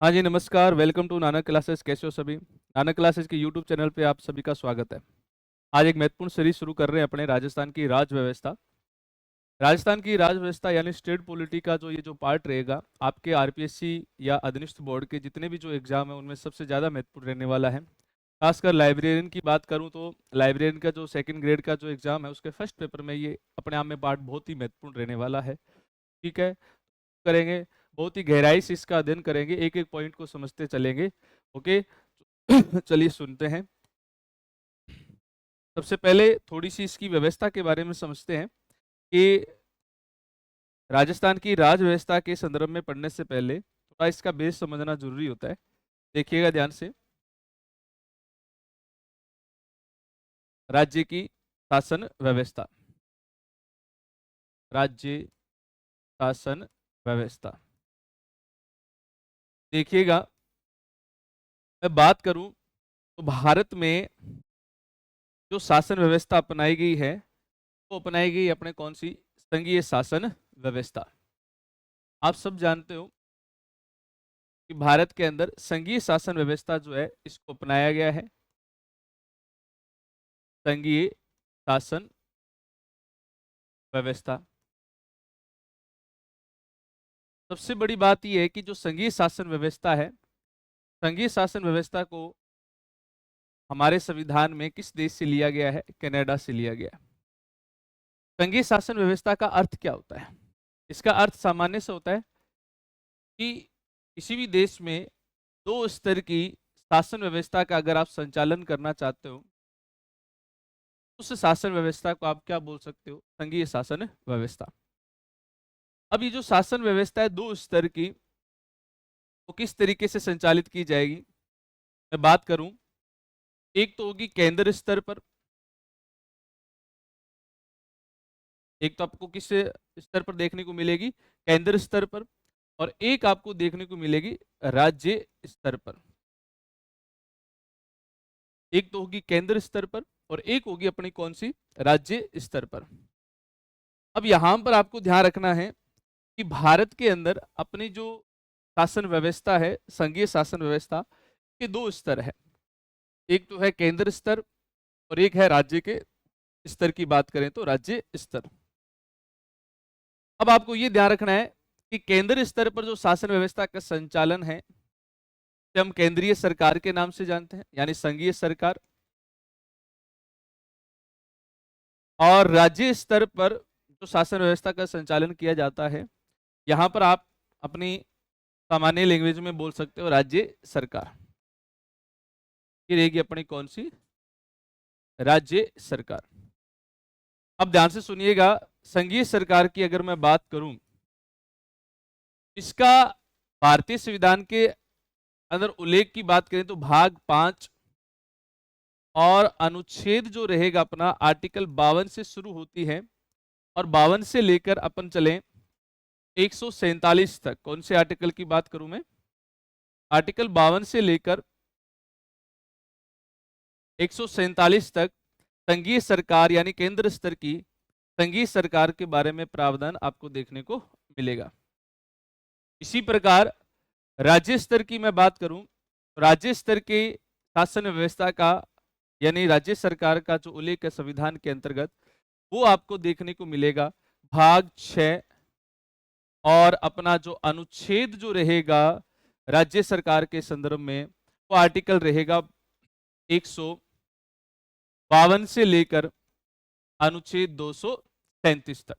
हाँ जी, नमस्कार। Welcome to Nanak classes. कैसे हो सभी? नानक क्लासेस के यूट्यूब चैनल पे आप सभी का स्वागत है। आज एक महत्वपूर्ण सीरीज शुरू कर रहे हैं अपने राजस्थान की राज व्यवस्था। राजस्थान की राज व्यवस्था यानी स्टेट पॉलिटी का जो ये जो पार्ट रहेगा, आपके आरपीएससी या अधीनस्थ बोर्ड के जितने भी जो एग्जाम है उनमें सबसे ज़्यादा महत्वपूर्ण रहने वाला है। खासकर लाइब्रेरियन की बात करूँ तो लाइब्रेरियन का जो सेकंड ग्रेड का जो एग्जाम है उसके फर्स्ट पेपर में ये अपने आप में पार्ट बहुत ही महत्वपूर्ण रहने वाला है। ठीक है, करेंगे, बहुत ही गहराई से इसका अध्ययन करेंगे, एक एक पॉइंट को समझते चलेंगे। ओके। चलिए सुनते हैं। सबसे पहले थोड़ी सी इसकी व्यवस्था के बारे में समझते हैं कि राजस्थान की राज व्यवस्था के संदर्भ में पढ़ने से पहले थोड़ा इसका बेस समझना जरूरी होता है। देखिएगा ध्यान से। राज्य की शासन व्यवस्था, राज्य शासन व्यवस्था। देखिएगा, मैं बात करूं तो भारत में जो शासन व्यवस्था अपनाई गई है वो अपनाई गई अपने कौन सी? संघीय शासन व्यवस्था। आप सब जानते हो कि भारत के अंदर संघीय शासन व्यवस्था जो है इसको अपनाया गया है। संघीय शासन व्यवस्था। सबसे बड़ी बात यह है कि जो संघीय शासन व्यवस्था है, संघीय शासन व्यवस्था को हमारे संविधान में किस देश से लिया गया है? कनाडा से लिया गया है। संघीय शासन व्यवस्था का अर्थ क्या होता है? इसका अर्थ सामान्य से होता है कि किसी भी देश में दो स्तर की शासन व्यवस्था का अगर आप संचालन करना चाहते हो, उस शासन व्यवस्था को आप क्या बोल सकते हो? संघीय शासन व्यवस्था। अब ये जो शासन व्यवस्था है दो स्तर की, वो किस तरीके से संचालित की जाएगी? मैं बात करूं, एक तो होगी केंद्र स्तर पर। एक तो आपको किस स्तर पर देखने को मिलेगी? केंद्र स्तर पर। और एक आपको देखने को मिलेगी राज्य स्तर पर। एक तो होगी केंद्र स्तर पर और एक होगी अपनी कौन सी? राज्य स्तर पर। अब यहां पर आपको ध्यान रखना है कि भारत के अंदर अपनी जो शासन व्यवस्था है, संघीय शासन व्यवस्था के दो स्तर है। एक तो है केंद्र स्तर और एक है राज्य के स्तर की बात करें तो राज्य स्तर। अब आपको यह ध्यान रखना है कि केंद्र स्तर पर जो शासन व्यवस्था का संचालन है इसे हम केंद्रीय सरकार के नाम से जानते हैं, यानी संघीय सरकार। और राज्य स्तर पर जो शासन व्यवस्था का संचालन किया जाता है, यहां पर आप अपनी सामान्य लैंग्वेज में बोल सकते हो राज्य सरकार। ये रहेगी अपनी कौन सी? राज्य सरकार। अब ध्यान से सुनिएगा, संघीय सरकार की अगर मैं बात करूं, इसका भारतीय संविधान के अंदर उल्लेख की बात करें तो भाग 5 और अनुच्छेद जो रहेगा अपना आर्टिकल 52 से शुरू होती है और 52 से लेकर अपन चलें 147 तक। कौन से आर्टिकल की बात करूं मैं? आर्टिकल 52 से लेकर 147 तक संघीय सरकार यानी केंद्र स्तर की संघीय सरकार के बारे में प्रावधान आपको देखने को मिलेगा। इसी प्रकार राज्य स्तर की मैं बात करूं, राज्य स्तर के शासन व्यवस्था का यानी राज्य सरकार का जो उल्लेख है संविधान के अंतर्गत, वो आपको देखने को मिलेगा भाग 6 और अपना जो अनुच्छेद जो रहेगा राज्य सरकार के संदर्भ में वो आर्टिकल रहेगा 152 से लेकर अनुच्छेद 237 तक।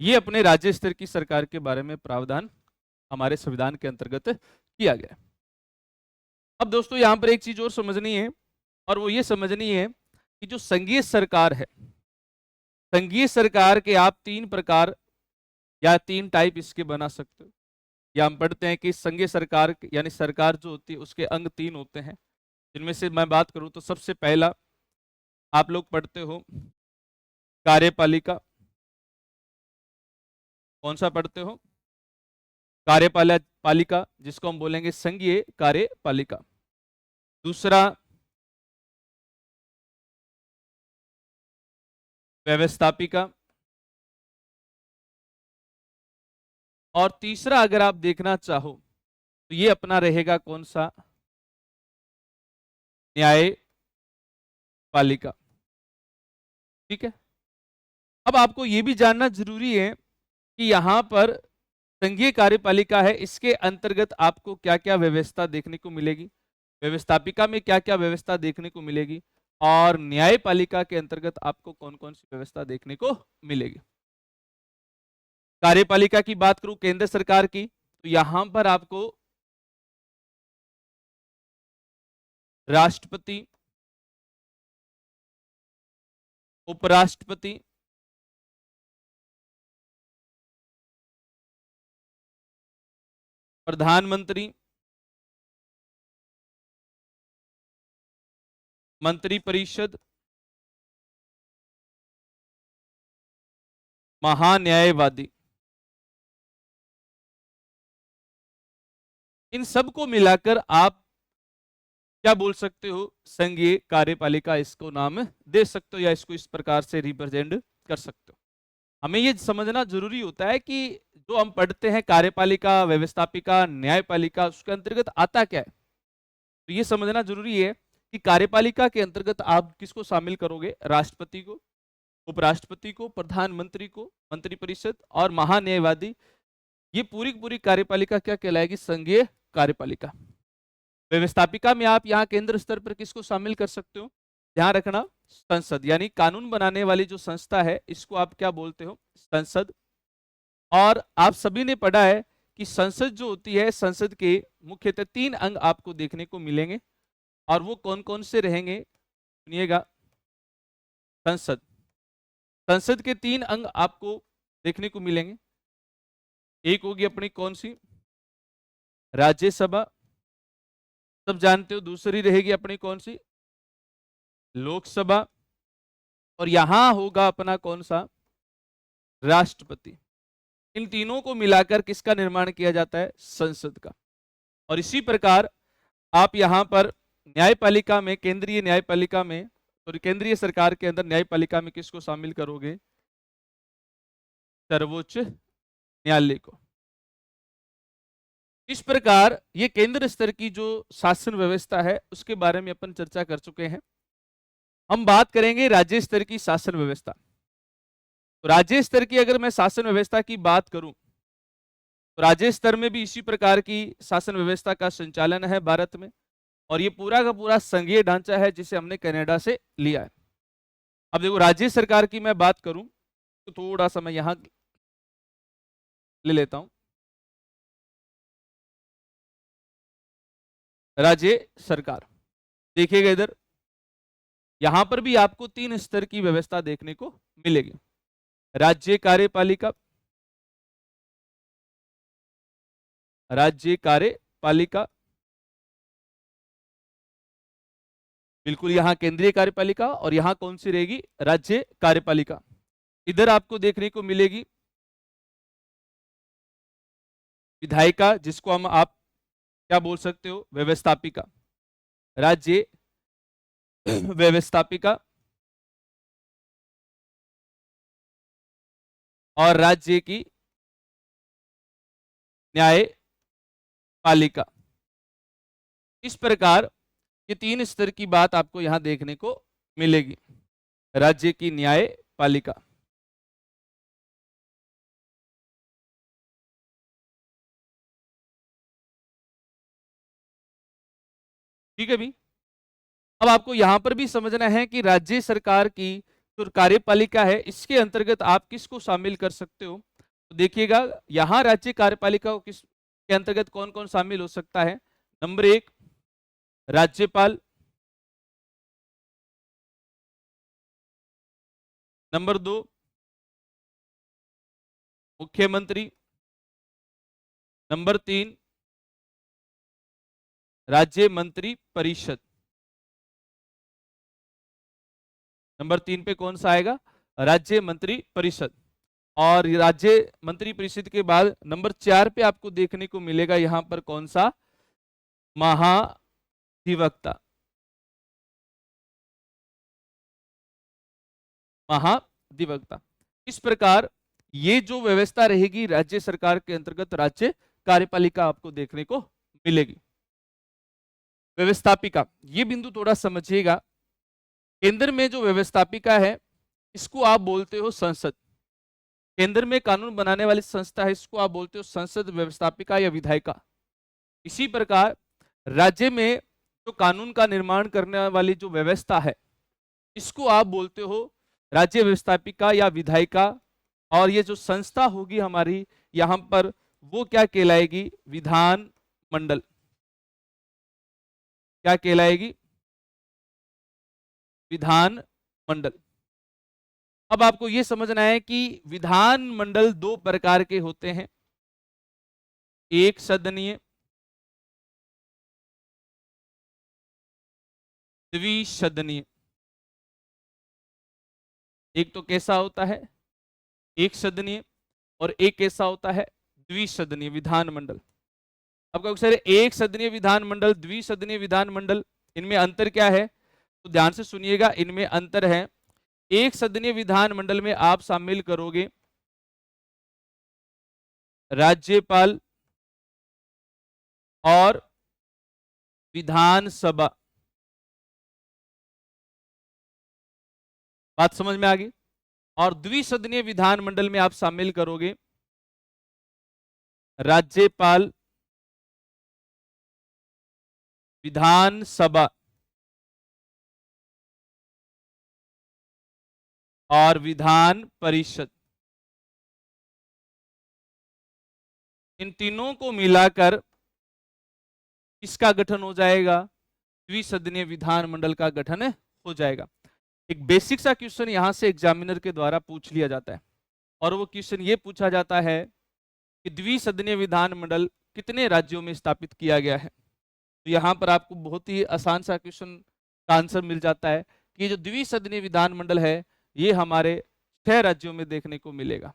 ये अपने राज्य स्तर की सरकार के बारे में प्रावधान हमारे संविधान के अंतर्गत किया गया। अब दोस्तों यहां पर एक चीज और समझनी है और वो ये समझनी है कि जो संघीय सरकार है, संघीय सरकार के आप तीन प्रकार या तीन टाइप इसके बना सकते हो। या हम पढ़ते हैं कि संघीय सरकार यानी सरकार जो होती है उसके अंग तीन होते हैं, जिनमें से मैं बात करूं तो सबसे पहला आप लोग पढ़ते हो कार्यपालिका। कौन सा पढ़ते हो? कार्यपालिका, जिसको हम बोलेंगे संघीय कार्यपालिका। दूसरा व्यवस्थापिका। और तीसरा अगर आप देखना चाहो तो ये अपना रहेगा कौन सा, न्यायपालिका। ठीक है। अब आपको ये भी जानना जरूरी है कि यहां पर संघीय कार्यपालिका है, इसके अंतर्गत आपको क्या क्या व्यवस्था देखने को मिलेगी, व्यवस्थापिका में क्या क्या व्यवस्था देखने को मिलेगी, और न्यायपालिका के अंतर्गत आपको कौन कौन सी व्यवस्था देखने को मिलेगी। कार्यपालिका की बात करूं केंद्र सरकार की, तो यहां पर आपको राष्ट्रपति, उपराष्ट्रपति, प्रधानमंत्री, मंत्रिपरिषद, महान्यायवादी, इन सबको मिलाकर आप क्या बोल सकते हो, संघीय कार्यपालिका इसको नाम दे सकते हो, या इसको इस प्रकार से रिप्रेजेंट कर सकते हो। हमें ये समझना जरूरी होता है कि जो हम पढ़ते हैं कार्यपालिका, व्यवस्थापिका, न्यायपालिका, उसके अंतर्गत आता क्या है। तो ये समझना जरूरी है कि कार्यपालिका के अंतर्गत आप किसको शामिल करोगे, राष्ट्रपति को, उपराष्ट्रपति को, प्रधानमंत्री को, मंत्रिपरिषद और महान्यायवादी। ये पूरी पूरी कार्यपालिका क्या कहलाएगी, संघीय कार्यपालिका। व्यवस्थापिका में आप यहाँ केंद्र स्तर पर किसको शामिल कर सकते हो, ध्यान रखना, संसद, यानी कानून बनाने वाली जो संस्था है इसको आप क्या बोलते हो, संसद। और आप सभी ने पढ़ा है कि संसद जो होती है, संसद के मुख्यतः 3 अंग आपको देखने को मिलेंगे, और वो कौन कौन से रहेंगे, सुनिएगा। संसद, संसद के 3 अंग आपको देखने को मिलेंगे। एक होगी अपनी कौन सी, राज्यसभा, सब जानते हो। दूसरी रहेगी अपनी कौन सी, लोकसभा, और यहां होगा अपना कौन सा, राष्ट्रपति। इन तीनों को मिलाकर किसका निर्माण किया जाता है, संसद का। और इसी प्रकार आप यहां पर न्यायपालिका में, केंद्रीय न्यायपालिका में, तो केंद्रीय सरकार के अंदर न्यायपालिका में किसको शामिल करोगे, सर्वोच्च न्यायालय को। इस प्रकार ये केंद्र स्तर की जो शासन व्यवस्था है उसके बारे में अपन चर्चा कर चुके हैं। हम बात करेंगे राज्य स्तर की शासन व्यवस्था। तो राज्य स्तर की अगर मैं शासन व्यवस्था की बात करूं, तो राज्य स्तर में भी इसी प्रकार की शासन व्यवस्था का संचालन है भारत में, और ये पूरा का पूरा संघीय ढांचा है जिसे हमने कनाडा से लिया है। अब देखो राज्य सरकार की मैं बात करूं तो थोड़ा सा मैं यहां ले लेता हूं। राज्य सरकार देखिएगा इधर, यहां पर भी आपको 3 स्तर की व्यवस्था देखने को मिलेगी। राज्य कार्यपालिका, राज्य कार्यपालिका, बिल्कुल यहां केंद्रीय कार्यपालिका, और यहां कौन सी रहेगी, राज्य कार्यपालिका। इधर आपको देखने को मिलेगी विधायिका, जिसको हम आप क्या बोल सकते हो, व्यवस्थापिका, राज्य व्यवस्थापिका, और राज्य की न्यायपालिका। इस प्रकार ये 3 स्तर की बात आपको यहां देखने को मिलेगी, राज्य की न्यायपालिका। ठीक है भी। अब आपको यहां पर भी समझना है कि राज्य सरकार की जो कार्यपालिका है इसके अंतर्गत आप किसको शामिल कर सकते हो। तो देखिएगा यहां राज्य कार्यपालिका को किस के अंतर्गत कौन कौन शामिल हो सकता है। नंबर 1 राज्यपाल, नंबर 2 मुख्यमंत्री, नंबर 3 राज्य मंत्री परिषद। नंबर 3 पे कौन सा आएगा, राज्य मंत्री परिषद। और राज्य मंत्री परिषद के बाद नंबर 4 पे आपको देखने को मिलेगा यहां पर कौन सा, महाधिवक्ता, महाधिवक्ता। इस प्रकार ये जो व्यवस्था रहेगी राज्य सरकार के अंतर्गत, राज्य कार्यपालिका आपको देखने को मिलेगी। व्यवस्थापिका, ये बिंदु थोड़ा समझिएगा। केंद्र में जो व्यवस्थापिका है इसको आप बोलते हो संसद। केंद्र में कानून बनाने वाली संस्था है, इसको आप बोलते हो संसद, व्यवस्थापिका या विधायिका। इसी प्रकार राज्य में जो कानून का निर्माण करने वाली जो व्यवस्था है इसको आप बोलते हो राज्य व्यवस्थापिका या विधायिका। और ये जो संस्था होगी हमारी यहां पर वो क्या कहलाएगी? विधान मंडल। क्या कहलाएगी? विधान मंडल। अब आपको यह समझना है कि विधान मंडल दो प्रकार के होते हैं, एक सदनीय, द्विसदनीय। एक तो कैसा होता है? एक सदनीय, और एक कैसा होता है? द्विसदनीय विधान मंडल। अब सर एक सदनीय विधान मंडल, द्विसदनीय विधान मंडल, इनमें अंतर क्या है? तो ध्यान से सुनिएगा, इनमें अंतर है। एक सदनीय विधान मंडल में आप शामिल करोगे राज्यपाल और विधानसभा। बात समझ में आ गई? और द्विसदनीय विधान मंडल में आप शामिल करोगे राज्यपाल, विधानसभा और विधान परिषद। इन तीनों को मिलाकर किसका गठन हो जाएगा? द्विसदनीय विधान मंडल का गठन हो जाएगा। एक बेसिक सा क्वेश्चन यहां से एग्जामिनर के द्वारा पूछ लिया जाता है, और वो क्वेश्चन ये पूछा जाता है कि द्विसदनीय विधान मंडल कितने राज्यों में स्थापित किया गया है। तो यहां पर आपको बहुत ही आसान सा क्वेश्चन का आंसर मिल जाता है कि जो द्विसदनीय विधान मंडल है ये हमारे 6 राज्यों में देखने को मिलेगा।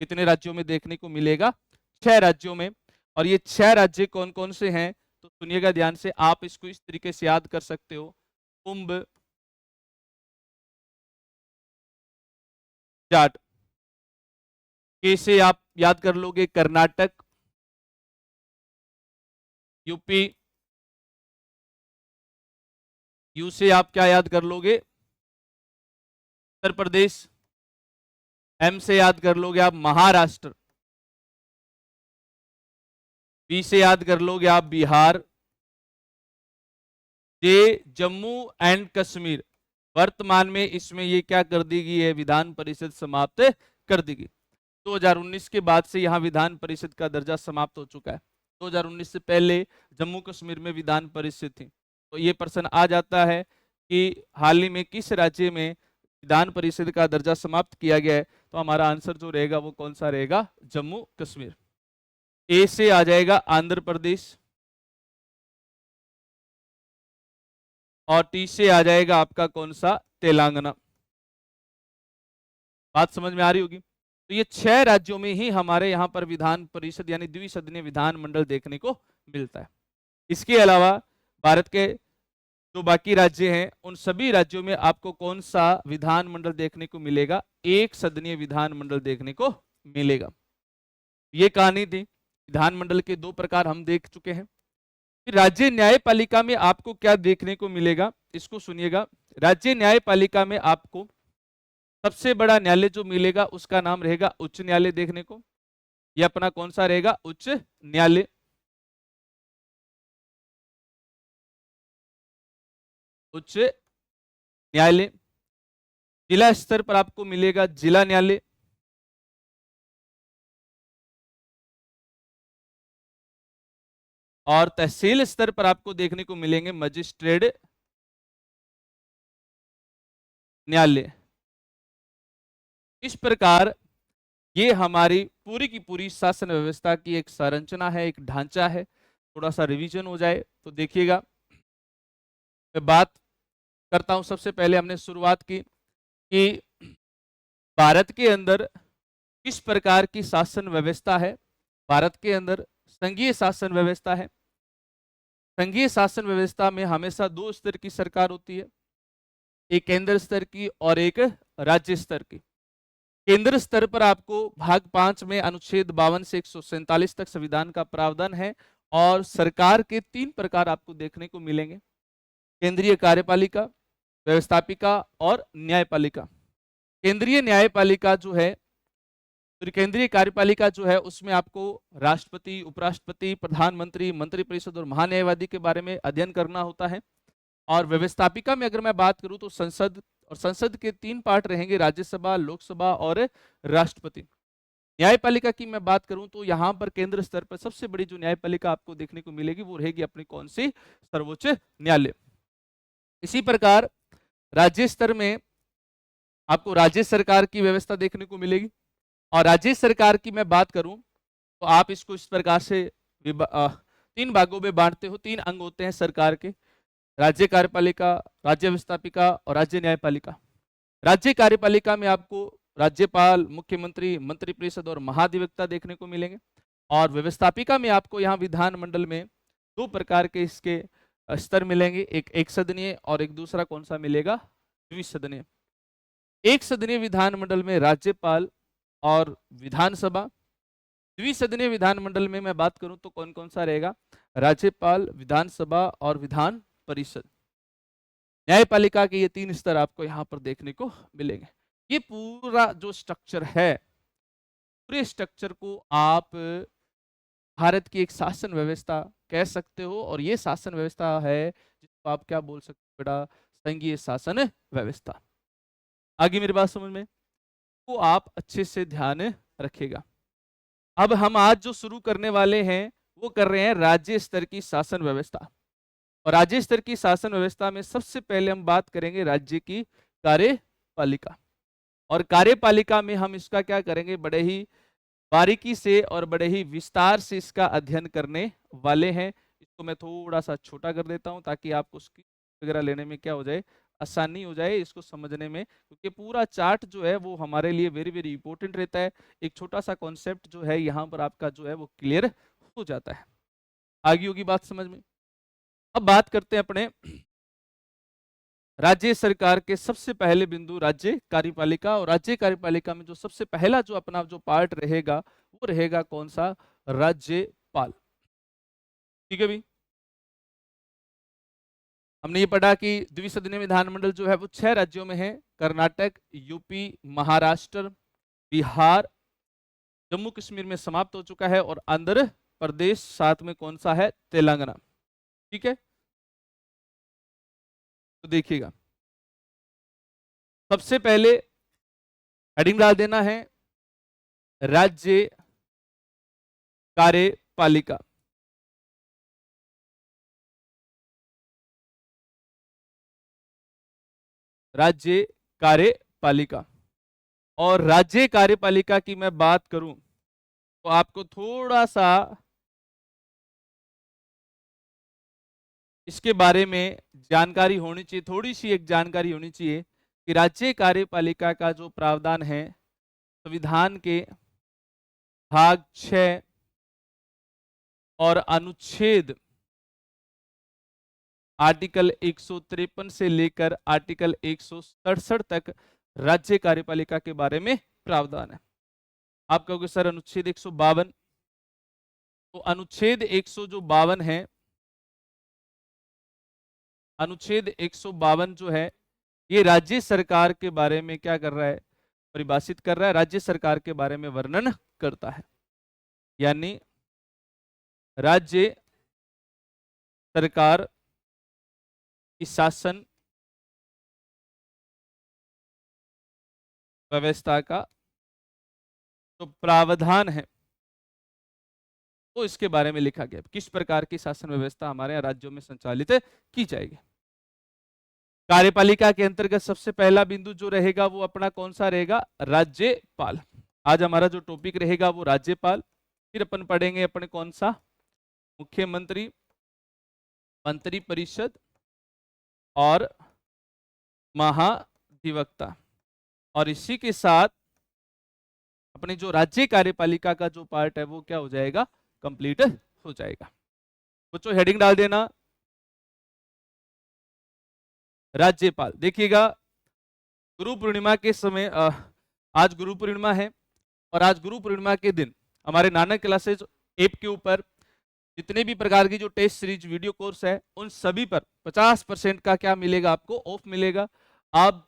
कितने राज्यों में देखने को मिलेगा? 6 राज्यों में। और ये 6 राज्य कौन कौन से हैं? तो सुनिएगा ध्यान से, आप इसको इस तरीके से याद कर सकते हो। कुंभ, जाट, कैसे आप याद कर लोगे? कर्नाटक, यूपी, यू से आप क्या याद कर लोगे? उत्तर प्रदेश, एम से याद कर लोगे आप महाराष्ट्र, बी से याद कर लोगे आप बिहार, जे जम्मू एंड कश्मीर। वर्तमान में इसमें ये क्या कर दी गई है? विधान परिषद समाप्त कर दी गई। 2019 के बाद से यहां विधान परिषद का दर्जा समाप्त हो चुका है। 2019 से पहले जम्मू कश्मीर में विधान परिषद थी। तो ये प्रश्न आ जाता है कि हाल ही में किस राज्य में विधान परिषद का दर्जा समाप्त किया गया है? तो हमारा आंसर जो रहेगा वो कौन सा रहेगा? जम्मू कश्मीर। ए से आ जाएगा आंध्र प्रदेश, और टी से आ जाएगा आपका कौन सा? तेलंगाना। बात समझ में आ रही होगी? तो ये 6 राज्यों में ही हमारे यहाँ पर विधान परिषद यानी द्विसदनीय विधान मंडल देखने को मिलता है। इसके अलावा भारत के जो बाकी राज्य हैं उन सभी राज्यों में आपको कौन सा विधान मंडल देखने को मिलेगा? एक सदनीय विधान मंडल देखने को मिलेगा। ये कहानी थी। विधानमंडल के 2 प्रकार हम देख चुके हैं। फिर राज्य न्यायपालिका में आपको क्या देखने को मिलेगा? इसको सुनिएगा। राज्य न्यायपालिका में आपको सबसे बड़ा न्यायालय जो मिलेगा उसका नाम रहेगा उच्च न्यायालय देखने को। यह अपना कौन सा रहेगा? उच्च न्यायालय। उच्च न्यायालय। जिला स्तर पर आपको मिलेगा जिला न्यायालय। और तहसील स्तर पर आपको देखने को मिलेंगे मजिस्ट्रेट न्यायालय। इस प्रकार ये हमारी पूरी की पूरी शासन व्यवस्था की एक संरचना है, एक ढांचा है। थोड़ा सा रिवीजन हो जाए तो देखिएगा। मैं बात करता हूं, सबसे पहले हमने शुरुआत की कि भारत के अंदर किस प्रकार की शासन व्यवस्था है। भारत के अंदर संघीय शासन व्यवस्था है। संघीय शासन व्यवस्था में हमेशा 2 स्तर की सरकार होती है, एक केंद्र स्तर की और एक राज्य स्तर की। केंद्र स्तर पर आपको भाग 5 में अनुच्छेद 52 से 147 तक संविधान का प्रावधान है, और सरकार के 3 प्रकार आपको देखने को मिलेंगे, केंद्रीय कार्यपालिका, व्यवस्थापिका और न्यायपालिका। केंद्रीय न्यायपालिका जो है, तो केंद्रीय कार्यपालिका जो है उसमें आपको राष्ट्रपति, उपराष्ट्रपति, प्रधानमंत्री, मंत्रिपरिषद और महान्यायवादी के बारे में अध्ययन करना होता है। और व्यवस्थापिका में अगर मैं बात करूं तो संसद, और संसद के 3 पार्ट रहेंगे, राज्यसभा, लोकसभा और राष्ट्रपति। न्यायपालिका की मैं बात करूं तो यहां पर केंद्र स्तर पर सबसे बड़ी जो न्यायपालिका आपको देखने को मिलेगी वो रहेगी अपनी कौन सी, सर्वोच्च न्यायालय। इसी प्रकार राज्य स्तर में आपको राज्य सरकार की व्यवस्था देखने को मिलेगी। और राज्य सरकार की मैं बात करूं तो आप इसको इस प्रकार से 3 भागों में बांटते हो। 3 अंग होते हैं सरकार के, राज्य कार्यपालिका, राज्य व्यवस्थापिका और राज्य न्यायपालिका। राज्य कार्यपालिका में आपको राज्यपाल, मुख्यमंत्री, मंत्रिपरिषद और महाधिवक्ता देखने को मिलेंगे। और व्यवस्थापिका में आपको यहाँ विधानमंडल में 2 प्रकार के इसके स्तर मिलेंगे, एक सदनीय और एक दूसरा कौन सा मिलेगा, द्विसदनीय। एक सदनीय विधानमंडल में राज्यपाल और विधानसभा। द्विसदनीय विधानमंडल में मैं बात करूं तो कौन कौन सा रहेगा, राज्यपाल, विधानसभा और विधान परिषद। न्यायपालिका के ये 3 स्तर आपको यहां पर देखने को मिलेंगे। ये पूरा जो स्ट्रक्चर है, पूरे स्ट्रक्चर को आप भारत की एक शासन व्यवस्था कह सकते हो। और ये शासन व्यवस्था है जिसको आप क्या बोल सकते हो बेटा, संघीय शासन व्यवस्था। आगे मेरी बात समझ में, वो आप अच्छे से ध्यान रखिएगा। अब हम आज जो शुरू करने वाले हैं वो कर रहे हैं राज्य स्तर की शासन व्यवस्था। और राज्य स्तर की शासन व्यवस्था में सबसे पहले हम बात करेंगे राज्य की कार्यपालिका। और कार्यपालिका में हम इसका क्या करेंगे, बड़े ही बारीकी से और बड़े ही विस्तार से इसका अध्ययन करने वाले हैं। इसको मैं थोड़ा सा छोटा कर देता हूं ताकि आपको उसकी वगैरह लेने में क्या हो जाए, आसानी हो जाए इसको समझने में, क्योंकि पूरा चार्ट जो है वो हमारे लिए वेरी वेरी इंपॉर्टेंट रहता है। एक छोटा सा कॉन्सेप्ट जो है यहाँ पर आपका जो है वो क्लियर हो जाता है। आगे होगी बात समझ में। अब बात करते हैं अपने राज्य सरकार के सबसे पहले बिंदु, राज्य कार्यपालिका। और राज्य कार्यपालिका में जो सबसे पहला जो अपना जो पार्ट रहेगा वो रहेगा कौन सा, राज्यपाल। ठीक है भी, हमने ये पढ़ा कि द्विसदनीय विधानमंडल जो है वो 6 राज्यों में है, कर्नाटक, यूपी, महाराष्ट्र, बिहार, जम्मू कश्मीर में समाप्त हो चुका है और आंध्र प्रदेश साथ में कौन सा है, तेलंगाना। ठीक है, तो देखिएगा सबसे पहले हेडिंग डाल देना है राज्य कार्यपालिका। राज्य कार्यपालिका। और राज्य कार्यपालिका की मैं बात करूं तो आपको थोड़ा सा इसके बारे में जानकारी होनी चाहिए, थोड़ी सी एक जानकारी होनी चाहिए कि राज्य कार्यपालिका का जो प्रावधान है संविधान के भाग 6 और अनुच्छेद आर्टिकल 153 से लेकर आर्टिकल 167 तक राज्य कार्यपालिका के बारे में प्रावधान है। आप कहोगे सर अनुच्छेद 152, तो अनुच्छेद 152 है, अनुच्छेद 152 जो है ये राज्य सरकार के बारे में क्या कर रहा है, परिभाषित कर रहा है, राज्य सरकार के बारे में वर्णन करता है। यानी राज्य सरकार की शासन व्यवस्था का जो प्रावधान है तो इसके बारे में लिखा गया, किस प्रकार की शासन व्यवस्था हमारे यहाँ राज्यों में संचालित की जाएगी। कार्यपालिका के अंतर्गत सबसे पहला बिंदु जो रहेगा वो अपना कौन सा रहेगा, राज्यपाल। आज हमारा जो टॉपिक रहेगा वो राज्यपाल। फिर अपन पढ़ेंगे अपने कौन सा, मुख्यमंत्री, मंत्रिपरिषद और महाधिवक्ता। और इसी के साथ अपने जो राज्य कार्यपालिका का जो पार्ट है वो क्या हो जाएगा, कंप्लीट हो जाएगा। बच्चों हेडिंग डाल देना राज्यपाल। देखिएगा गुरु पूर्णिमा के समय, आज गुरु पूर्णिमा है और आज गुरु पूर्णिमा के दिन हमारे नानक क्लासेज ऐप के ऊपर जितने भी प्रकार की जो टेस्ट सीरीज वीडियो कोर्स है उन सभी पर 50% का क्या मिलेगा, आपको ऑफ मिलेगा। आप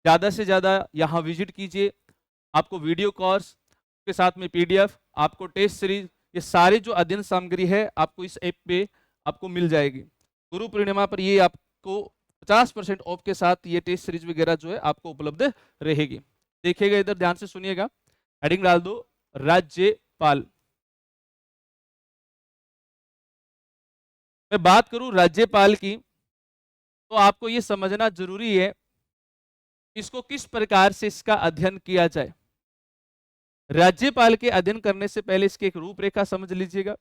ज़्यादा से ज़्यादा यहाँ विजिट कीजिए। आपको वीडियो कोर्स के साथ में पीडीएफ, आपको टेस्ट सीरीज, ये सारी जो अध्ययन सामग्री है आपको इस ऐप पे आपको मिल जाएगी। गुरु पूर्णिमा पर ये आपको 50% ऑफ के साथ ये टेस्ट सीरीज वगैरह जो है आपको उपलब्ध रहेगी। देखिएगा, इधर ध्यान से सुनिएगा, हेडिंग डाल दो राज्यपाल। मैं बात करूं राज्यपाल की तो आपको ये समझना जरूरी है इसको किस प्रकार से इसका अध्ययन किया जाए। राज्यपाल के अध्ययन करने से पहले इसकी एक रूपरेखा समझ लीजिएगा।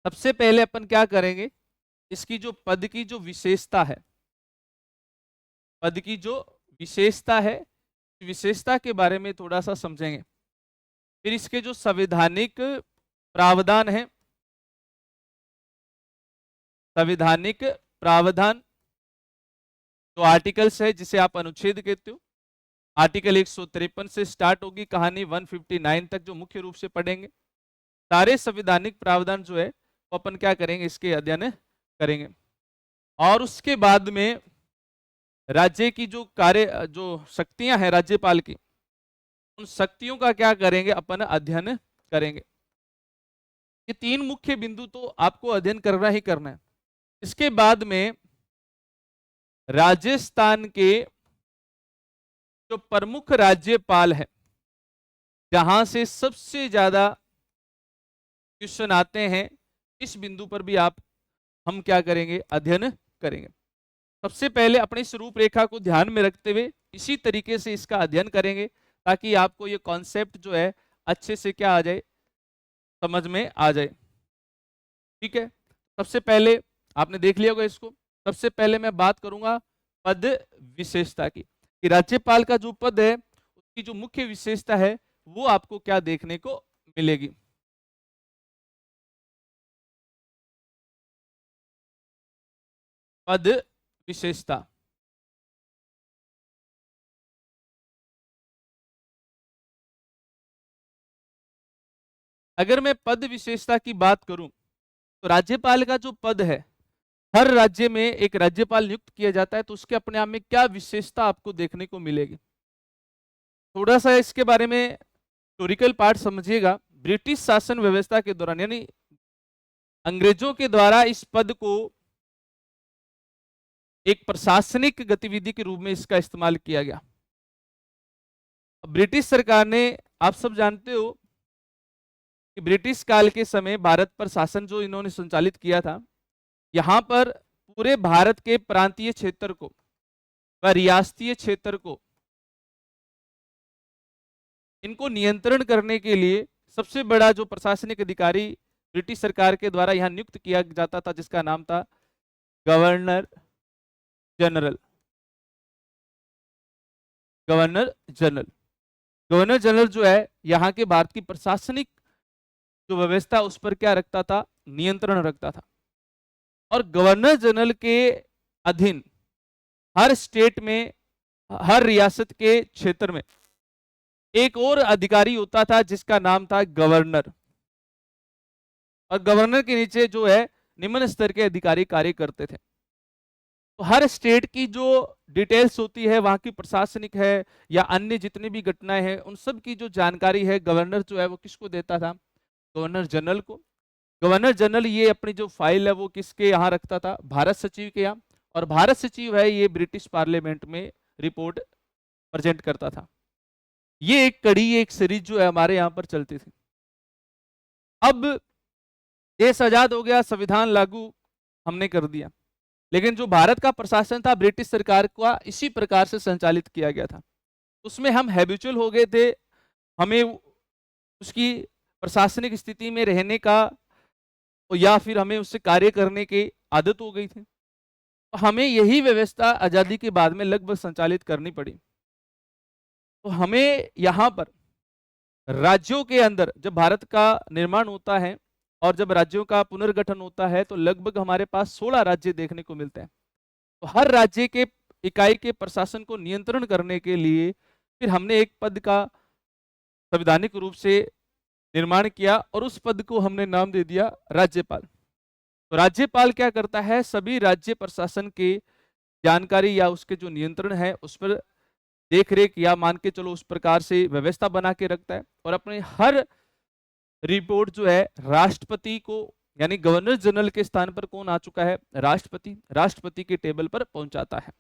सबसे पहले अपन क्या करेंगे, इसकी जो पद की जो विशेषता है, पद की जो विशेषता है, विशेषता के बारे में थोड़ा सा समझेंगे। फिर इसके जो संवैधानिक प्रावधान है, संवैधानिक प्रावधान जो आर्टिकल्स है जिसे आप अनुच्छेद कहते हो, आर्टिकल 153 से स्टार्ट होगी कहानी 159 तक जो मुख्य रूप से पढ़ेंगे। सारे संवैधानिक प्रावधान जो है वो अपन क्या करेंगे, इसके अध्ययन करेंगे। और उसके बाद में राज्य की जो कार्य जो शक्तियां हैं राज्यपाल की, उन शक्तियों का क्या करेंगे, अपन अध्ययन करेंगे। ये तीन मुख्य बिंदु तो आपको अध्ययन करना ही करना है। इसके बाद में राजस्थान के जो प्रमुख राज्यपाल है, जहां से सबसे ज्यादा क्वेश्चन आते हैं, इस बिंदु पर भी हम क्या करेंगे, अध्ययन करेंगे। सबसे पहले अपनी इस रूपरेखा को ध्यान में रखते हुए इसी तरीके से इसका अध्ययन करेंगे ताकि आपको ये कॉन्सेप्ट जो है अच्छे से क्या आ जाए, समझ में आ जाए। ठीक है, सबसे पहले आपने देख लिया होगा इसको। सबसे पहले मैं बात करूंगा पद विशेषता की, कि राज्यपाल का जो पद है उसकी जो मुख्य विशेषता है वो आपको क्या देखने को मिलेगी। पद विशेषता, अगर मैं पद विशेषता की बात करूं तो राज्यपाल का जो पद है, हर राज्य में एक राज्यपाल नियुक्त किया जाता है, तो उसके अपने आप में क्या विशेषता आपको देखने को मिलेगी। थोड़ा सा इसके बारे में हिस्टोरिकल पार्ट समझिएगा। ब्रिटिश शासन व्यवस्था के दौरान यानी अंग्रेजों के द्वारा इस पद को एक प्रशासनिक गतिविधि के रूप में इसका इस्तेमाल किया गया। ब्रिटिश सरकार ने, आप सब जानते हो कि ब्रिटिश काल के समय भारत पर शासन जो इन्होंने संचालित किया था, यहां पर पूरे भारत के प्रांतीय क्षेत्र को व रियासतीय क्षेत्र को इनको नियंत्रण करने के लिए सबसे बड़ा जो प्रशासनिक अधिकारी ब्रिटिश सरकार के द्वारा यहां नियुक्त किया जाता था, जिसका नाम था governor general. Governor general, governor general जो है यहाँ के भारत की प्रशासनिक जो व्यवस्था उस पर क्या रखता था, नियंत्रण रखता था। और गवर्नर जनरल के अधीन हर स्टेट में, हर रियासत के क्षेत्र में एक और अधिकारी होता था जिसका नाम था गवर्नर। और गवर्नर के नीचे जो है निम्न स्तर के अधिकारी कार्य करते थे। तो हर स्टेट की जो डिटेल्स होती है, वहां की प्रशासनिक है या अन्य जितनी भी घटनाएं हैं, उन सब की जो जानकारी है गवर्नर जो है वो किसको देता था, गवर्नर जनरल को। गवर्नर जनरल ये अपनी जो फाइल है वो किसके यहाँ रखता था, भारत सचिव के यहाँ। और भारत सचिव है ये ब्रिटिश पार्लियामेंट में रिपोर्ट प्रेजेंट करता था। ये एक कड़ी, एक सीरीज जो है हमारे यहाँ पर चलती थी। अब देश आजाद हो गया, संविधान लागू हमने कर दिया, लेकिन जो भारत का प्रशासन था ब्रिटिश सरकार का इसी प्रकार से संचालित किया गया था। उसमें हम हैबिचुअल हो गए थे, हमें उसकी प्रशासनिक स्थिति में रहने का या फिर हमें उससे कार्य करने की आदत हो गई थी। तो हमें यही व्यवस्था आजादी के बाद में लगभग संचालित करनी पड़ी। तो हमें यहाँ पर राज्यों के अंदर जब भारत का निर्माण होता है और जब राज्यों का पुनर्गठन होता है तो लगभग हमारे पास 16 राज्य देखने को मिलते हैं। तो हर राज्य के इकाई के प्रशासन को नियंत्रण करने के लिए फिर हमने एक पद का संवैधानिक रूप से निर्माण किया और उस पद को हमने नाम दे दिया राज्यपाल। तो राज्यपाल क्या करता है, सभी राज्य प्रशासन की जानकारी या उसके जो नियंत्रण है उस पर देख रेख या मान के चलो उस प्रकार से व्यवस्था बना के रखता है, और अपने हर रिपोर्ट जो है राष्ट्रपति को, यानी गवर्नर जनरल के स्थान पर कौन आ चुका है, राष्ट्रपति, राष्ट्रपति के टेबल पर पहुंचाता है।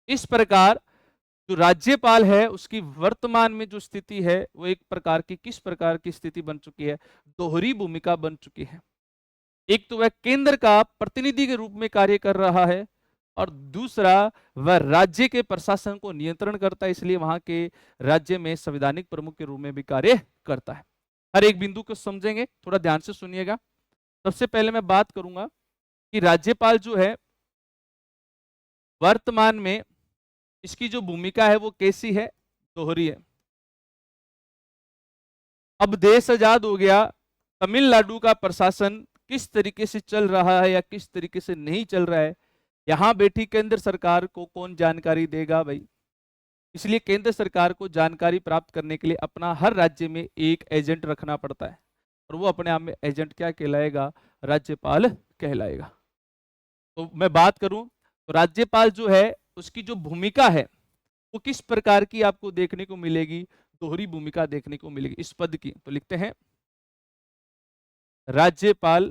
इस प्रकार जो राज्यपाल है उसकी वर्तमान में जो स्थिति है वो एक प्रकार की, किस प्रकार की स्थिति बन चुकी है, दोहरी भूमिका बन चुकी है। एक तो वह केंद्र का प्रतिनिधि के रूप में कार्य कर रहा है, और दूसरा वह राज्य के प्रशासन को नियंत्रण करता है, इसलिए वहां के राज्य में संवैधानिक प्रमुख के रूप में भी कार्य करता है। हर एक बिंदु को समझेंगे, थोड़ा ध्यान से सुनिएगा। सबसे पहले मैं बात करूंगा कि राज्यपाल जो है वर्तमान में इसकी जो भूमिका है वो कैसी है, दोहरी है। अब देश आजाद हो गया, तमिलनाडु का प्रशासन किस तरीके से चल रहा है या किस तरीके से नहीं चल रहा है, यहां बैठी केंद्र सरकार को कौन जानकारी देगा भाई। इसलिए केंद्र सरकार को जानकारी प्राप्त करने के लिए अपना हर राज्य में एक एजेंट रखना पड़ता है, और वो अपने आप में एजेंट क्या कहलाएगा, राज्यपाल कहलाएगा। तो मैं बात करूं तो राज्यपाल जो है उसकी जो भूमिका है वो किस प्रकार की आपको देखने को मिलेगी, दोहरी भूमिका देखने को मिलेगी इस पद की। तो लिखते हैं राज्यपाल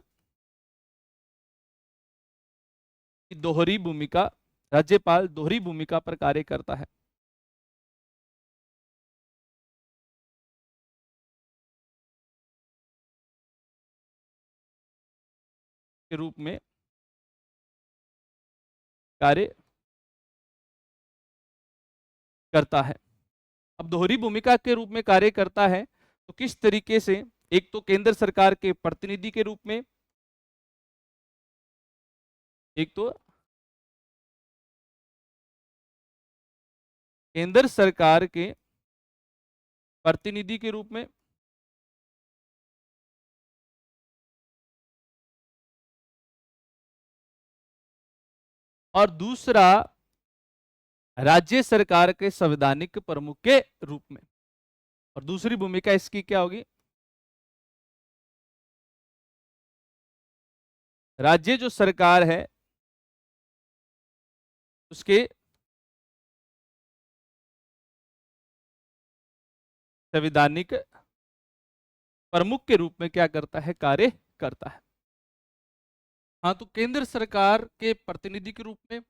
की दोहरी भूमिका, राज्यपाल दोहरी भूमिका पर कार्य करता है। के रूप में कार्य करता है। अब दोहरी भूमिका के रूप में कार्य करता है तो किस तरीके से, एक तो केंद्र सरकार के प्रतिनिधि के रूप में, एक तो केंद्र सरकार के प्रतिनिधि के रूप में, और दूसरा राज्य सरकार के संवैधानिक प्रमुख के रूप में। और दूसरी भूमिका इसकी क्या होगी, राज्य जो सरकार है उसके संवैधानिक प्रमुख के रूप में क्या करता है, कार्य करता है। हाँ, तो केंद्र सरकार के प्रतिनिधि के रूप में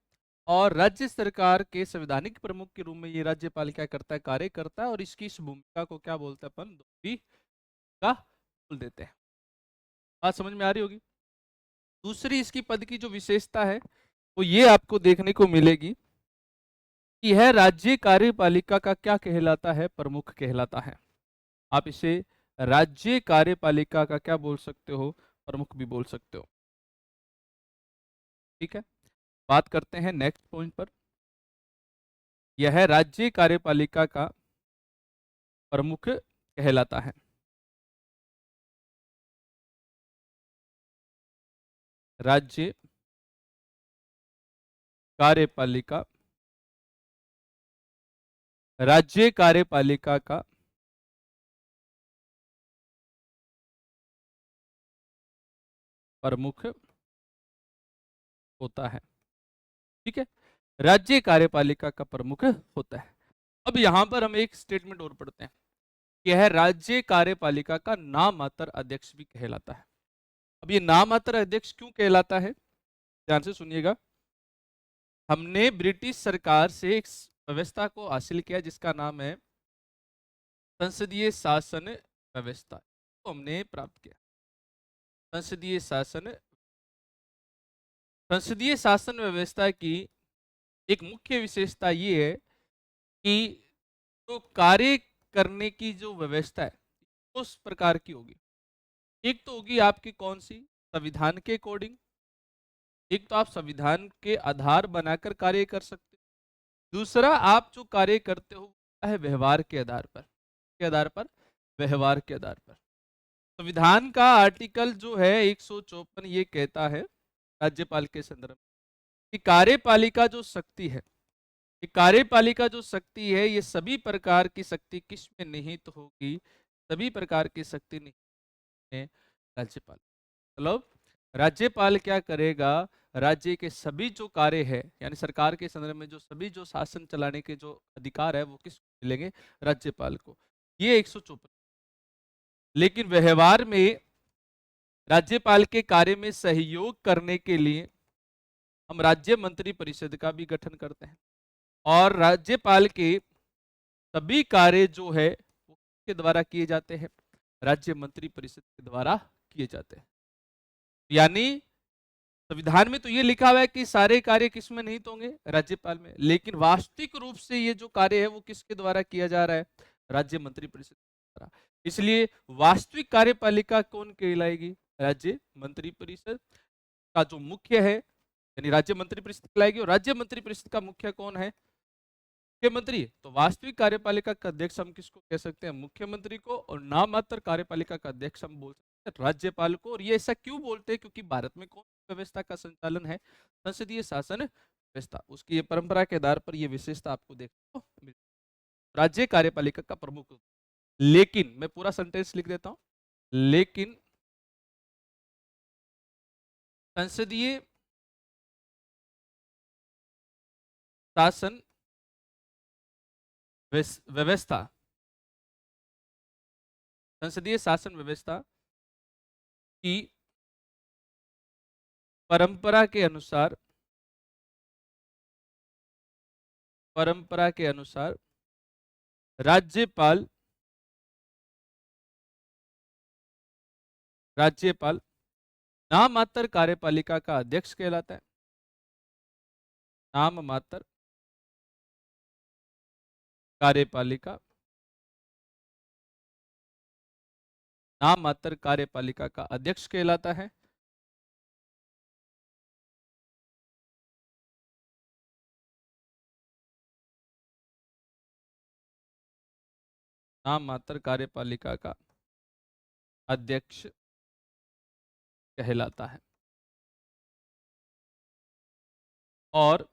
और राज्य सरकार के संवैधानिक प्रमुख के रूप में ये राज्यपाल क्या करता है, कार्य करता है। और इसकी इस भूमिका को क्या बोलते हैं अपन, दोहरी का बोल देते हैं। बात समझ में आ रही होगी। दूसरी इसकी पद की जो विशेषता है वो ये आपको देखने को मिलेगी कि यह राज्य कार्यपालिका का क्या कहलाता है, प्रमुख कहलाता है। आप इसे राज्य कार्यपालिका का क्या बोल सकते हो, प्रमुख भी बोल सकते हो। ठीक है, बात करते हैं नेक्स्ट पॉइंट पर। यह राज्य कार्यपालिका का प्रमुख कहलाता है। राज्य कार्यपालिका, राज्य कार्यपालिका का प्रमुख होता है। ठीक है, राज्य कार्यपालिका का प्रमुख होता है। अब यहां पर हम एक स्टेटमेंट और पढ़ते हैं, यह राज्य कार्यपालिका का नाममात्र अध्यक्ष भी कहलाता है। अब ये नाममात्र अध्यक्ष क्यों कहलाता है, ध्यान से सुनिएगा। हमने ब्रिटिश सरकार से एक व्यवस्था को हासिल किया जिसका नाम है संसदीय शासन व्यवस्था, तो हमने प्राप्त किया संसदीय शासन। संसदीय शासन व्यवस्था की एक मुख्य विशेषता ये है कि तो कार्य करने की जो व्यवस्था है उस प्रकार की होगी। एक तो होगी आपकी कौन सी, संविधान के अकॉर्डिंग। एक तो आप संविधान के आधार बनाकर कार्य कर सकते हो। दूसरा आप जो कार्य करते हो है व्यवहार के आधार पर, के आधार पर, व्यवहार के आधार पर। संविधान का आर्टिकल जो है 154 ये कहता है राज्यपाल के संदर्भ में कि कार्यपालिका जो शक्ति है, ये कार्यपालिका जो शक्ति है ये सभी प्रकार की शक्ति किस में निहित होगी, सभी प्रकार की शक्ति नहीं है राज्यपाल। मतलब राज्यपाल क्या करेगा, राज्य के सभी जो कार्य है यानी सरकार के संदर्भ में जो सभी जो शासन चलाने के जो अधिकार है वो किसको मिलेंगे, राज्यपाल को। ये 154। लेकिन व्यवहार में राज्यपाल के कार्य में सहयोग करने के लिए हम राज्य मंत्री परिषद का भी गठन करते हैं, और राज्यपाल के सभी कार्य जो है वो किसके द्वारा किए जाते हैं, राज्य मंत्री परिषद के द्वारा किए जाते हैं। यानी संविधान में तो ये लिखा हुआ है कि सारे कार्य किसमें निहित होंगे, राज्यपाल में, लेकिन वास्तविक रूप से ये जो कार्य है वो किसके द्वारा किया जा रहा है, राज्य मंत्री परिषद के द्वारा। इसलिए वास्तविक कार्यपालिका कौन कहलाएगी, राज्य मंत्री परिषद का जो मुख्य है यानी राज्य मंत्री परिषद कहलाएगी। और राज्य मंत्री परिषद का मुख्य कौन है, मुख्यमंत्री। तो वास्तविक कार्यपालिका का अध्यक्ष हम किसको कह सकते हैं, मुख्यमंत्री को, और नाम मात्र कार्यपालिका का अध्यक्ष हम बोल सकते हैं राज्यपाल को। और ये ऐसा क्यों बोलते हैं, क्योंकि भारत में कौन व्यवस्था का संचालन है, संसदीय शासन व्यवस्था। उसकी ये परंपरा के आधार पर ये विशेषता आपको देखने को मिलती है। राज्य कार्यपालिका का प्रमुख। लेकिन मैं पूरा सेंटेंस लिख देता हूं, लेकिन संसदीय शासन व्यवस्था, संसदीय शासन व्यवस्था की परंपरा के अनुसार, परंपरा के अनुसार राज्यपाल, राज्यपाल नाम मात्र कार्यपालिका का अध्यक्ष कहलाता है। नाम मात्र कार्यपालिका, नाम मात्र कार्यपालिका का अध्यक्ष कहलाता है। नाम मात्र कार्यपालिका का अध्यक्ष कहलाता है। और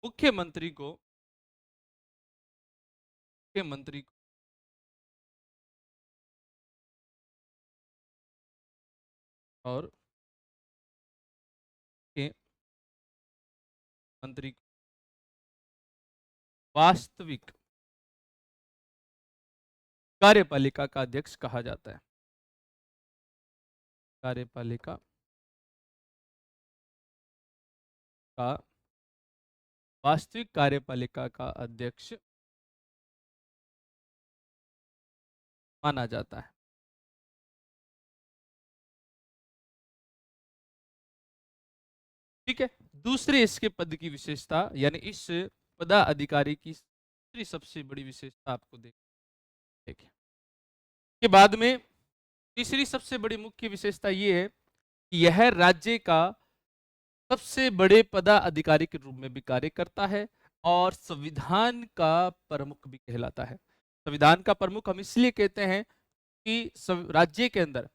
मुख्यमंत्री को, मुख्यमंत्री को और के मंत्री को वास्तविक कार्यपालिका का अध्यक्ष कहा जाता है। कार्यपालिका का, वास्तविक कार्यपालिका का अध्यक्ष माना जाता है। ठीक है। दूसरे इसके पद की विशेषता यानी इस पदाधिकारी की दूसरी सबसे बड़ी विशेषता आपको देखिए के बाद में तीसरी सबसे बड़ी मुख्य विशेषता यह है कि यह राज्य का सबसे बड़े पदाधिकारी के रूप में भी कार्य करता है और संविधान का प्रमुख भी कहलाता है। संविधान का प्रमुख हम इसलिए कहते हैं कि राज्य के अंदर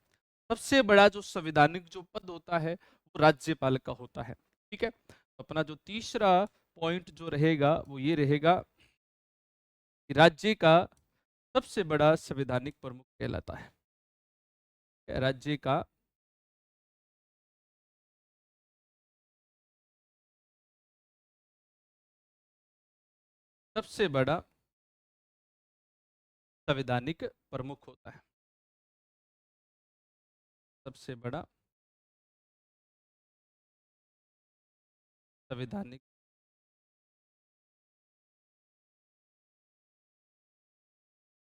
सबसे बड़ा जो संवैधानिक जो पद होता है वो राज्यपाल का होता है। ठीक है। तो अपना जो तीसरा पॉइंट जो रहेगा वो ये रहेगा कि राज्य का सबसे बड़ा संवैधानिक प्रमुख कहलाता है। राज्य का सबसे बड़ा संवैधानिक प्रमुख होता है, सबसे बड़ा संवैधानिक